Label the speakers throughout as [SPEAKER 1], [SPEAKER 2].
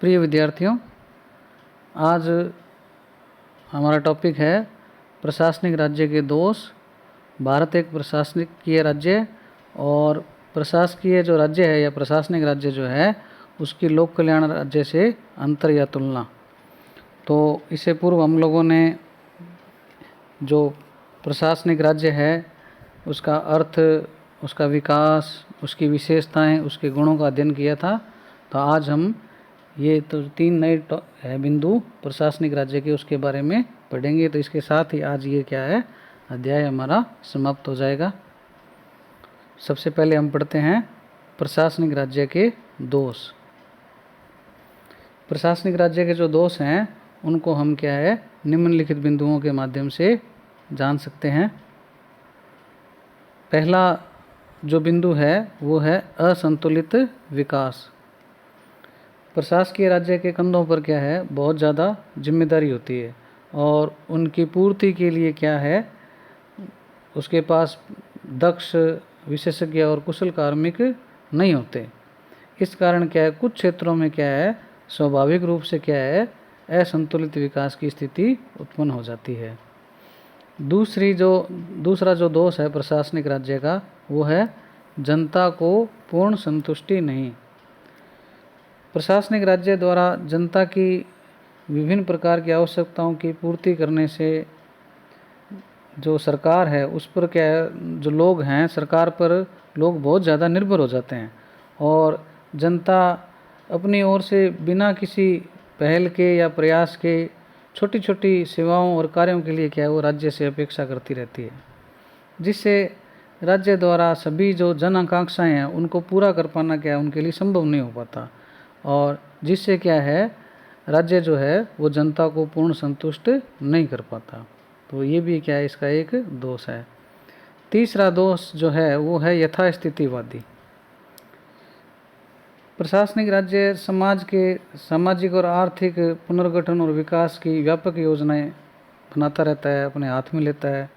[SPEAKER 1] प्रिय विद्यार्थियों, आज हमारा टॉपिक है प्रशासनिक राज्य के दोष। भारत एक प्रशासनिकीय राज्य है और प्रशासकीय जो राज्य है या प्रशासनिक राज्य जो है उसकी लोक कल्याण राज्य से अंतर या तुलना। तो इससे पूर्व हम लोगों ने जो प्रशासनिक राज्य है उसका अर्थ, उसका विकास, उसकी विशेषताएं, उसके गुणों का अध्ययन किया था। तो आज हम ये तो 3 नए बिंदु प्रशासनिक राज्य के उसके बारे में पढ़ेंगे। तो इसके साथ ही आज ये क्या है, अध्याय हमारा समाप्त हो जाएगा। सबसे पहले हम पढ़ते हैं प्रशासनिक राज्य के दोष। प्रशासनिक राज्य के जो दोष हैं उनको हम क्या है, निम्नलिखित बिंदुओं के माध्यम से जान सकते हैं। पहला जो बिंदु है वो है असंतुलित विकास। प्रशासकीय राज्य के कंधों पर क्या है, बहुत ज़्यादा जिम्मेदारी होती है और उनकी पूर्ति के लिए क्या है, उसके पास दक्ष, विशेषज्ञ और कुशल कार्मिक नहीं होते। इस कारण क्या है, कुछ क्षेत्रों में क्या है, स्वाभाविक रूप से क्या है, असंतुलित विकास की स्थिति उत्पन्न हो जाती है। दूसरा जो दोष है प्रशासनिक राज्य का वो है जनता को पूर्ण संतुष्टि नहीं। प्रशासनिक राज्य द्वारा जनता की विभिन्न प्रकार की आवश्यकताओं की पूर्ति करने से जो सरकार है उस पर क्या है, जो लोग हैं सरकार पर लोग बहुत ज़्यादा निर्भर हो जाते हैं और जनता अपनी ओर से बिना किसी पहल के या प्रयास के छोटी छोटी सेवाओं और कार्यों के लिए क्या है, वो राज्य से अपेक्षा करती रहती है, जिससे राज्य द्वारा सभी जो जन आकांक्षाएँ हैं उनको पूरा कर पाना क्या है, उनके लिए संभव नहीं हो पाता और जिससे क्या है, राज्य जो है वो जनता को पूर्ण संतुष्ट नहीं कर पाता। तो ये भी क्या है, इसका एक दोष है। तीसरा दोष जो है वो है यथास्थितिवादी। प्रशासनिक राज्य समाज के सामाजिक और आर्थिक पुनर्गठन और विकास की व्यापक योजनाएं बनाता रहता है, अपने हाथ में लेता है,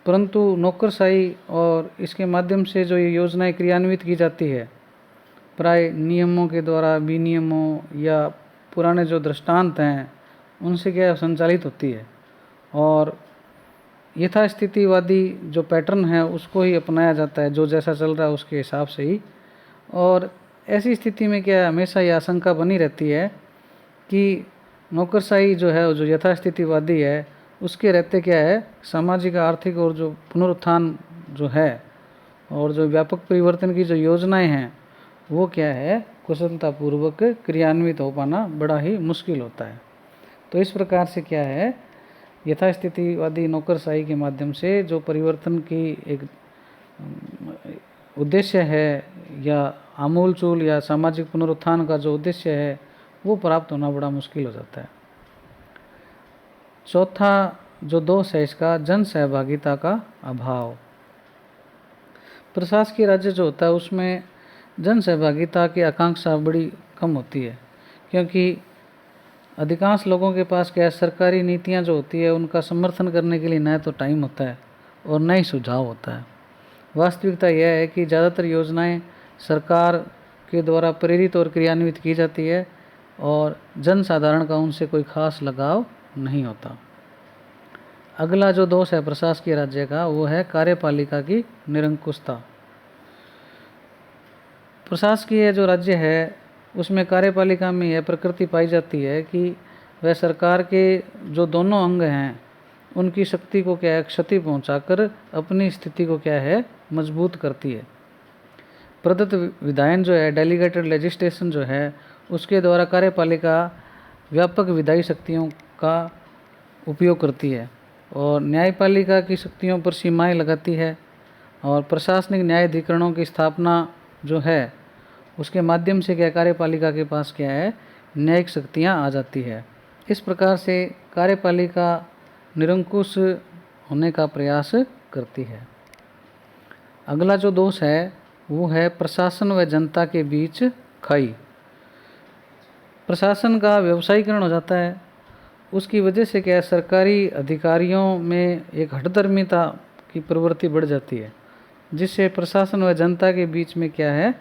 [SPEAKER 1] परंतु नौकरशाही और इसके माध्यम से जो ये योजनाएं क्रियान्वित की जाती है प्राय नियमों के द्वारा, विनियमों या पुराने जो दृष्टांत हैं उनसे क्या संचालित होती है और यथास्थितिवादी जो पैटर्न है उसको ही अपनाया जाता है, जो जैसा चल रहा है उसके हिसाब से ही। और ऐसी स्थिति में क्या है, हमेशा ये आशंका बनी रहती है कि नौकरशाही जो है, जो यथास्थितिवादी है, उसके रहते क्या है, सामाजिक, आर्थिक और जो पुनरुत्थान जो है और जो व्यापक परिवर्तन की जो योजनाएं हैं वो क्या है, कुशलतापूर्वक क्रियान्वित हो पाना बड़ा ही मुश्किल होता है। तो इस प्रकार से क्या है, यथास्थितिवादी नौकरशाही के माध्यम से जो परिवर्तन की एक उद्देश्य है या आमूलचूल या सामाजिक पुनरुत्थान का जो उद्देश्य है वो प्राप्त होना बड़ा मुश्किल हो जाता है। चौथा जो दोष है इसका, जन सहभागिता का अभाव। प्रशासकीय राज्य जो होता है उसमें जन सहभागिता की आकांक्षा बड़ी कम होती है, क्योंकि अधिकांश लोगों के पास क्या है, सरकारी नीतियां जो होती है उनका समर्थन करने के लिए न तो टाइम होता है और न ही सुझाव होता है। वास्तविकता यह है कि ज़्यादातर योजनाएं सरकार के द्वारा प्रेरित और क्रियान्वित की जाती है और जन साधारण का उनसे कोई खास लगाव नहीं होता। अगला जो दोष है प्रशासकीय राज्य का वो है कार्यपालिका की निरंकुशता। प्रशासकीय जो राज्य है उसमें कार्यपालिका में यह प्रकृति पाई जाती है कि वह सरकार के जो दोनों अंग हैं उनकी शक्ति को क्या है, क्षति पहुंचाकर अपनी स्थिति को क्या है, मजबूत करती है। प्रदत्त विधायन जो है, डेलीगेटेड लेजिस्लेशन जो है, उसके द्वारा कार्यपालिका व्यापक विधायी शक्तियों का उपयोग करती है और न्यायपालिका की शक्तियों पर सीमाएं लगाती है और प्रशासनिक न्यायाधिकरणों की स्थापना जो है उसके माध्यम से क्या कार्यपालिका के पास क्या है, न्यायिक शक्तियाँ आ जाती है। इस प्रकार से कार्यपालिका निरंकुश होने का प्रयास करती है। अगला जो दोष है वो है प्रशासन व जनता के बीच खाई। प्रशासन का व्यवसायीकरण हो जाता है, उसकी वजह से क्या है, सरकारी अधिकारियों में एक हठधर्मिता की प्रवृत्ति बढ़ जाती है, जिससे प्रशासन व जनता के बीच में क्या है,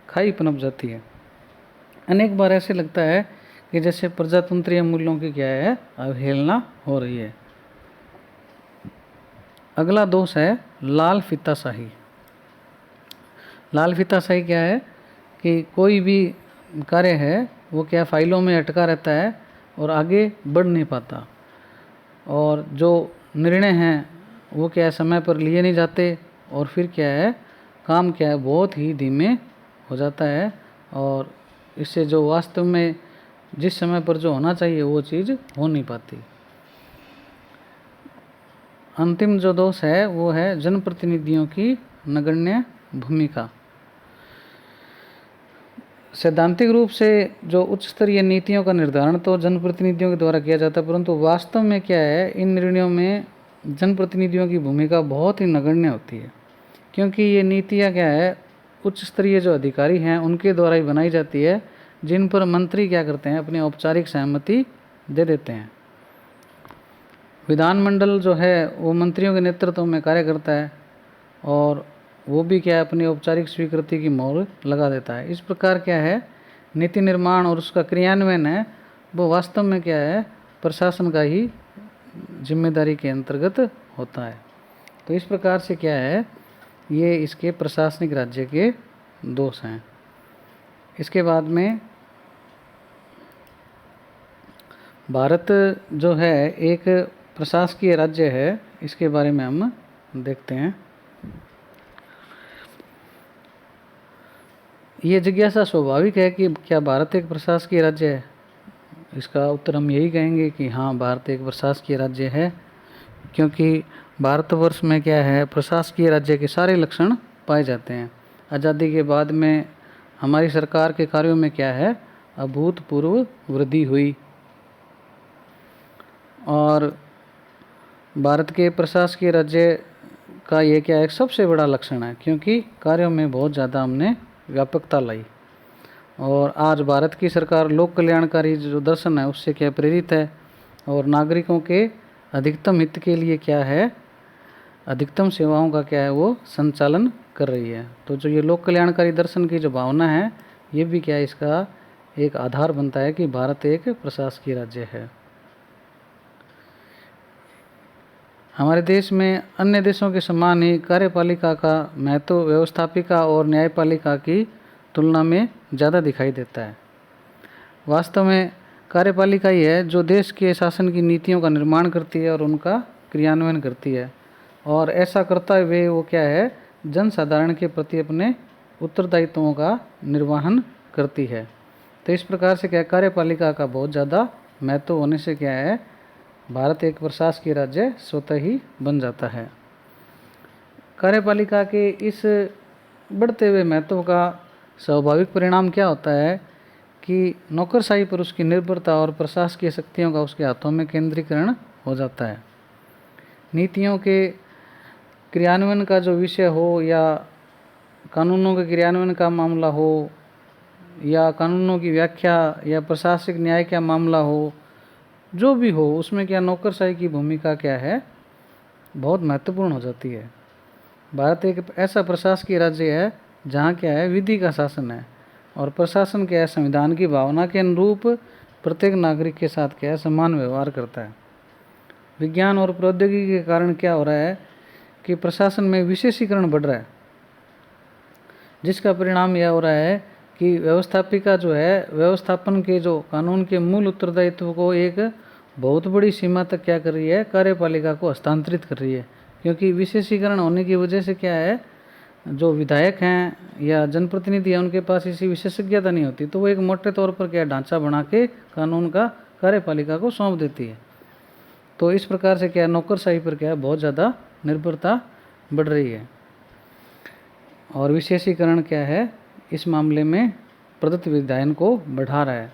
[SPEAKER 1] खाई पनप जाती है। अनेक बार ऐसे लगता है कि जैसे प्रजातंत्रीय मूल्यों की क्या है, अवहेलना हो रही है। अगला दोष है लाल फीताशाही। लाल फीताशाही क्या है कि कोई भी कार्य है वो क्या फाइलों में अटका रहता है और आगे बढ़ नहीं पाता, और जो निर्णय हैं वो क्या है समय पर लिए नहीं जाते, और फिर क्या है काम क्या है बहुत ही धीमे हो जाता है, और इससे जो वास्तव में जिस समय पर जो होना चाहिए वो चीज़ हो नहीं पाती। अंतिम जो दोष है वो है जनप्रतिनिधियों की नगण्य भूमिका। सैद्धांतिक रूप से जो उच्च स्तरीय नीतियों का निर्धारण तो जनप्रतिनिधियों के द्वारा किया जाता है, परंतु वास्तव में क्या है इन निर्णयों में जनप्रतिनिधियों की भूमिका बहुत ही नगण्य होती है, क्योंकि ये नीतियाँ क्या है उच्च स्तरीय जो अधिकारी हैं उनके द्वारा ही बनाई जाती है, जिन पर मंत्री क्या करते हैं अपनी औपचारिक सहमति दे देते हैं। विधानमंडल जो है वो मंत्रियों के नेतृत्व में कार्य करता है, और वो भी क्या है अपनी औपचारिक स्वीकृति की मोहर लगा देता है। इस प्रकार क्या है नीति निर्माण और उसका क्रियान्वयन है वो वास्तव में क्या है प्रशासन का ही जिम्मेदारी के अंतर्गत होता है। तो इस प्रकार से क्या है ये इसके प्रशासनिक राज्य के दोष हैं। इसके बाद में भारत जो है एक प्रशासकीय राज्य है, इसके बारे में हम देखते हैं। ये जिज्ञासा स्वाभाविक है कि क्या भारत एक प्रशासकीय राज्य है। इसका उत्तर हम यही कहेंगे कि हाँ भारत एक प्रशासकीय राज्य है, क्योंकि भारतवर्ष में क्या है प्रशासकीय राज्य के सारे लक्षण पाए जाते हैं। आज़ादी के बाद में हमारी सरकार के कार्यों में क्या है अभूतपूर्व वृद्धि हुई, और भारत के प्रशासकीय राज्य का ये क्या एक सबसे बड़ा लक्षण है, क्योंकि कार्यों में बहुत ज़्यादा हमने व्यापकता लाई, और आज भारत की सरकार लोक कल्याणकारी जो दर्शन है उससे क्या प्रेरित है, और नागरिकों के अधिकतम हित के लिए क्या है अधिकतम सेवाओं का क्या है वो संचालन कर रही है। तो जो ये लोक कल्याणकारी दर्शन की जो भावना है ये भी क्या है इसका एक आधार बनता है कि भारत एक प्रशासकीय राज्य है। हमारे देश में अन्य देशों के समान ही कार्यपालिका का महत्व व्यवस्थापिका और न्यायपालिका की तुलना में ज़्यादा दिखाई देता है। वास्तव में कार्यपालिका ही है जो देश के शासन की नीतियों का निर्माण करती है और उनका क्रियान्वयन करती है, और ऐसा करते हुए वो क्या है जन साधारण के प्रति अपने उत्तरदायित्वों का निर्वहन करती है। तो इस प्रकार से क्या कार्यपालिका का बहुत ज़्यादा महत्व होने से क्या है भारत एक प्रशासकीय राज्य स्वतः ही बन जाता है। कार्यपालिका के इस बढ़ते हुए महत्व का स्वाभाविक परिणाम क्या होता है कि नौकरशाही पर उसकी निर्भरता और प्रशासकीय शक्तियों का उसके हाथों में केंद्रीकरण हो जाता है। नीतियों के क्रियान्वयन का जो विषय हो या कानूनों के क्रियान्वयन का मामला हो या कानूनों की व्याख्या या प्रशासनिक न्याय का मामला हो, जो भी हो उसमें क्या नौकरशाही की भूमिका क्या है बहुत महत्वपूर्ण हो जाती है। भारत एक ऐसा प्रशासकीय राज्य है जहाँ क्या है विधि का शासन है, और प्रशासन क्या है संविधान की भावना के अनुरूप प्रत्येक नागरिक के साथ क्या है समान व्यवहार करता है। विज्ञान और प्रौद्योगिकी के कारण क्या हो रहा है कि प्रशासन में विशेषीकरण बढ़ रहा है, जिसका परिणाम यह हो रहा है कि व्यवस्थापिका जो है व्यवस्थापन के जो कानून के मूल उत्तरदायित्व को एक बहुत बड़ी सीमा तक क्या कर रही है कार्यपालिका को हस्तांतरित कर रही है, क्योंकि विशेषीकरण होने की वजह से क्या है जो विधायक हैं या जनप्रतिनिधि हैं उनके पास इसी विशेषज्ञता नहीं होती, तो वो एक मोटे तौर पर क्या ढांचा बना के कानून का कार्यपालिका को सौंप देती है। तो इस प्रकार से क्या नौकरशाही पर क्या बहुत ज़्यादा निर्भरता बढ़ रही है, और विशेषीकरण क्या है इस मामले में प्रदत्त विधायन को बढ़ा रहा है।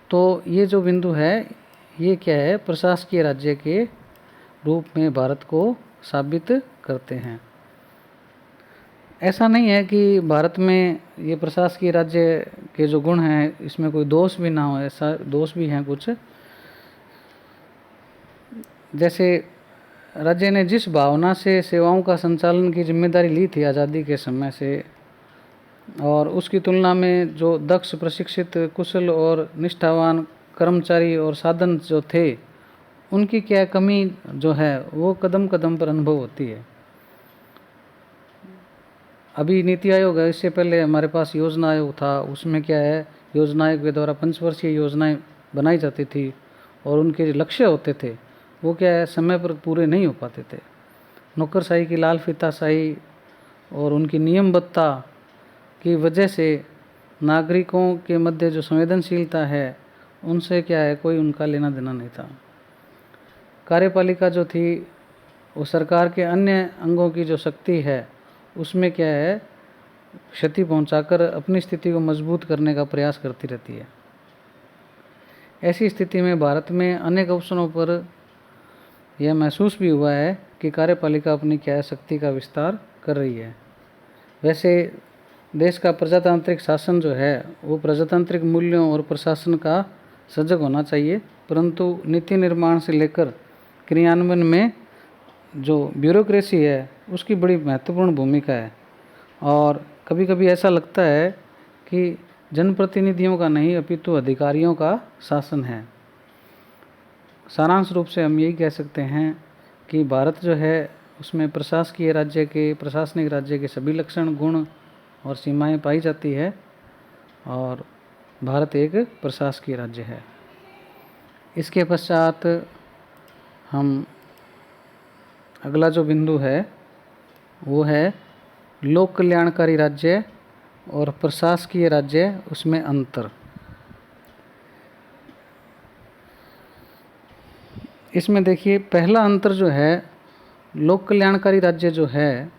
[SPEAKER 1] तो ये जो बिंदु है ये क्या है प्रशासकीय राज्य के रूप में भारत को साबित करते हैं। ऐसा नहीं है कि भारत में ये प्रशासकीय राज्य के जो गुण हैं इसमें कोई दोष भी ना हो, ऐसा दोष भी हैं कुछ। जैसे राज्य ने जिस भावना से सेवाओं का संचालन की जिम्मेदारी ली थी आज़ादी के समय से, और उसकी तुलना में जो दक्ष, प्रशिक्षित, कुशल और निष्ठावान कर्मचारी और साधन जो थे, उनकी क्या कमी जो है वो कदम कदम पर अनुभव होती है। अभी नीति आयोग है, इससे पहले हमारे पास योजना आयोग था। उसमें क्या है, योजना आयोग के द्वारा पंचवर्षीय योजनाएं बनाई जाती थी और उनके जो लक्ष्य होते थे वो क्या है, समय पर पूरे नहीं हो पाते थे। नौकरशाही की लाल फीताशाही और उनकी नियमबद्धता की वजह से नागरिकों के मध्य जो संवेदनशीलता है उनसे क्या है, कोई उनका लेना देना नहीं था। कार्यपालिका जो थी वो सरकार के अन्य अंगों की जो शक्ति है उसमें क्या है, क्षति पहुंचाकर अपनी स्थिति को मजबूत करने का प्रयास करती रहती है। ऐसी स्थिति में भारत में अनेक अवसरों पर यह महसूस भी हुआ है कि कार्यपालिका अपनी क्या है, शक्ति का विस्तार कर रही है। वैसे देश का प्रजातांत्रिक शासन जो है वो प्रजातांत्रिक मूल्यों और प्रशासन का सजग होना चाहिए, परंतु नीति निर्माण से लेकर क्रियान्वयन में जो ब्यूरोक्रेसी है उसकी बड़ी महत्वपूर्ण भूमिका है। और कभी कभी ऐसा लगता है कि जनप्रतिनिधियों का नहीं अपितु अधिकारियों का शासन है। सारांश रूप से हम यही कह सकते हैं कि भारत जो है उसमें प्रशासनिक राज्य के सभी लक्षण, गुण और सीमाएं पाई जाती है और भारत एक प्रशासकीय राज्य है। इसके पश्चात हम अगला जो बिंदु है वो है लोक कल्याणकारी राज्य और प्रशासकीय राज्य, उसमें अंतर। इसमें देखिए, पहला अंतर जो है, लोक कल्याणकारी राज्य जो है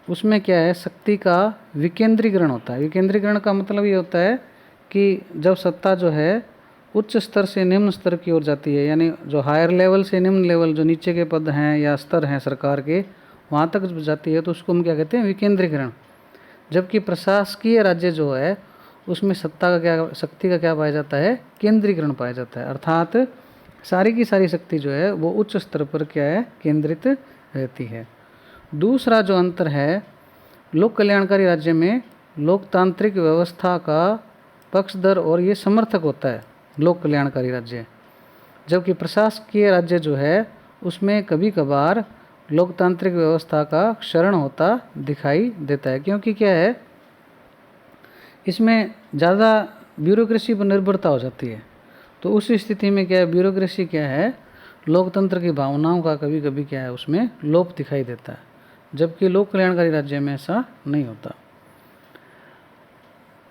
[SPEAKER 1] उसमें क्या है, शक्ति का विकेंद्रीकरण होता है। विकेंद्रीकरण का मतलब ये होता है कि जब सत्ता जो है उच्च स्तर से निम्न स्तर की ओर जाती है, यानी जो हायर लेवल से निम्न लेवल, जो नीचे के पद हैं या स्तर हैं सरकार के, वहाँ तक जब जाती है तो उसको हम क्या कहते हैं, विकेंद्रीकरण। जबकि प्रशासकीय राज्य जो है उसमें शक्ति का क्या पाया जाता है, केंद्रीकरण पाया जाता है। अर्थात सारी की सारी शक्ति जो है वो उच्च स्तर पर क्या है, केंद्रित रहती है। दूसरा जो अंतर है, लोक कल्याणकारी राज्य में लोकतांत्रिक व्यवस्था का पक्षधर और ये समर्थक होता है लोक कल्याणकारी राज्य, जबकि प्रशासकीय राज्य जो है उसमें कभी कभार लोकतांत्रिक व्यवस्था का क्षरण होता दिखाई देता है। क्योंकि क्या है, इसमें ज़्यादा ब्यूरोक्रेसी पर निर्भरता हो जाती है। तो उस स्थिति में क्या है, ब्यूरोक्रेसी क्या है, लोकतंत्र की भावनाओं का कभी कभी क्या है उसमें लोप दिखाई देता है, जबकि लोक कल्याणकारी राज्य में ऐसा नहीं होता।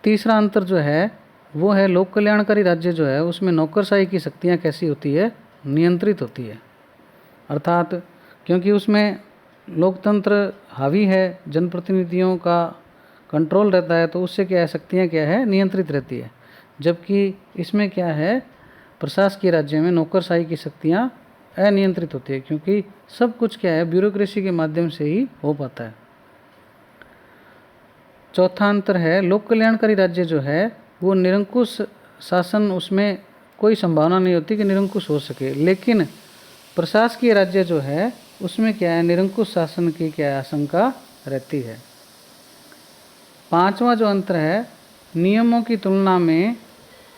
[SPEAKER 1] तीसरा अंतर जो है वो है, लोक कल्याणकारी राज्य जो है उसमें नौकरशाही की शक्तियाँ कैसी होती है, नियंत्रित होती है। अर्थात क्योंकि उसमें लोकतंत्र हावी है, जनप्रतिनिधियों का कंट्रोल रहता है, तो उससे क्या है, शक्तियाँ क्या है, नियंत्रित रहती है। जबकि इसमें क्या है, प्रशासकीय राज्य में नौकरशाही की शक्तियाँ अनियंत्रित होती है, क्योंकि सब कुछ क्या है, ब्यूरोक्रेसी के माध्यम से ही हो पाता है। चौथा अंतर है, लोक कल्याणकारी राज्य जो है वो निरंकुश शासन, उसमें कोई संभावना नहीं होती कि निरंकुश हो सके। लेकिन प्रशासकीय राज्य जो है उसमें क्या है, निरंकुश शासन की क्या आशंका रहती है। पांचवा जो अंतर है, नियमों की तुलना में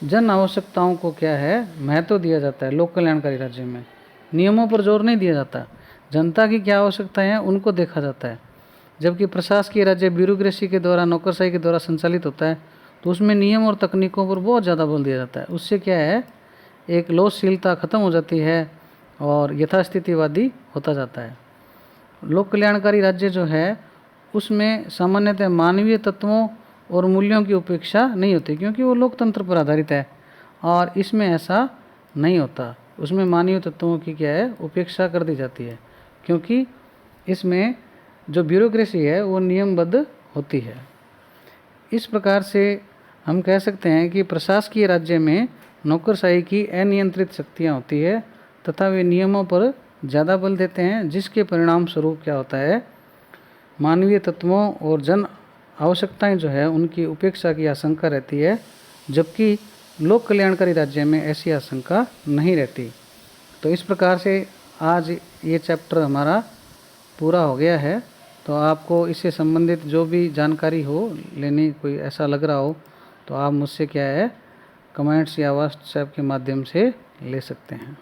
[SPEAKER 1] जन आवश्यकताओं को क्या है, महत्व दिया जाता है। लोक कल्याणकारी राज्य में नियमों पर जोर नहीं दिया जाता, जनता की क्या आवश्यकताएं हैं उनको देखा जाता है। जबकि प्रशासकीय राज्य ब्यूरोक्रेसी के द्वारा, नौकरशाही के द्वारा संचालित होता है, तो उसमें नियम और तकनीकों पर बहुत ज़्यादा बल दिया जाता है। उससे क्या है, एक लोचशीलता खत्म हो जाती है और यथास्थितिवादी होता जाता है। लोक कल्याणकारी राज्य जो है उसमें सामान्यतः मानवीय तत्वों और मूल्यों की उपेक्षा नहीं होती, क्योंकि वो लोकतंत्र पर आधारित है। और इसमें ऐसा नहीं होता, उसमें मानवीय तत्वों की क्या है, उपेक्षा कर दी जाती है, क्योंकि इसमें जो ब्यूरोक्रेसी है वो नियमबद्ध होती है। इस प्रकार से हम कह सकते हैं कि प्रशासकीय राज्य में नौकरशाही की अनियंत्रित शक्तियाँ होती है तथा वे नियमों पर ज़्यादा बल देते हैं, जिसके परिणाम स्वरूप क्या होता है, मानवीय तत्वों और जन आवश्यकताएं जो है उनकी उपेक्षा की आशंका रहती है, जबकि लोक कल्याणकारी राज्य में ऐसी आशंका नहीं रहती। तो इस प्रकार से आज ये चैप्टर हमारा पूरा हो गया है। तो तो आपको इससे संबंधित जो भी जानकारी हो लेनी, कोई ऐसा लग रहा हो, तो आप मुझसे क्या है कमेंट्स या व्हाट्सएप के माध्यम से ले सकते हैं।